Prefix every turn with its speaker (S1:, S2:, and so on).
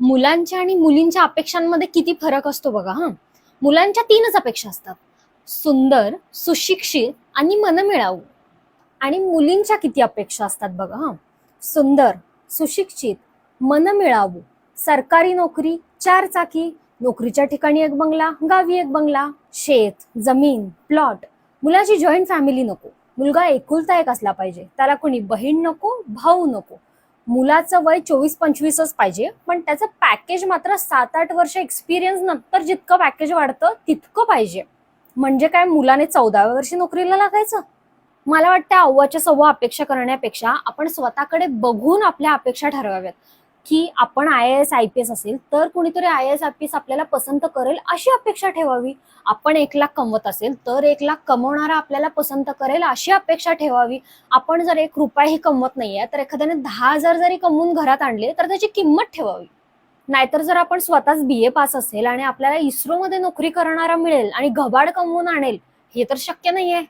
S1: मुलांच्या आणि मुलींच्या अपेक्षांमध्ये किती फरक असतो बघा. मुलांच्या 3च अपेक्षा असतात: सुंदर, सुशिक्षित आणि मनमिळावू. आणि मुलींच्या किती अपेक्षा असतात बघा. सुंदर, सुशिक्षित, मनमिळावू, सरकारी नोकरी, 4 चाकी, नोकरीच्या ठिकाणी एक बंगला, गावी एक बंगला, शेत, जमीन, प्लॉट. मुलाची जॉईंट फॅमिली नको. मुलगा एकुलता एक असला पाहिजे. त्याला कोणी बहीण नको, भाऊ नको. मुलाचं वय 24-25च पाहिजे, पण त्याचं पॅकेज मात्र 7-8 वर्ष एक्सपिरियन्स नंतर जितकं पॅकेज वाढतं तितकं पाहिजे. म्हणजे काय, मुलाने 14व्या वर्षी नोकरीला लागायचं? मला वाटतं अव्वाच्या सव्वा अपेक्षा करण्यापेक्षा आपण स्वतःकडे बघून आपल्या अपेक्षा ठरवाव्यात, की आपण IAS IPS असेल तर कुणीतरी IAS IPS आपल्याला पसंत करेल अशी अपेक्षा ठेवावी. आपण 1 लाख कमवत असेल तर 1 लाख कमवणारा आपल्याला पसंत करेल अशी अपेक्षा ठेवावी. आपण जर 1 रुपयाही कमवत नाहीये तर एखाद्याने 10,000 जरी कमवून घरात आणले तर त्याची किंमत ठेवावी. नाहीतर जर आपण स्वतःच BA पास असेल आणि आपल्याला इस्रोमध्ये नोकरी करणारा मिळेल आणि घबाड कमवून आणेल, हे तर शक्य नाहीये.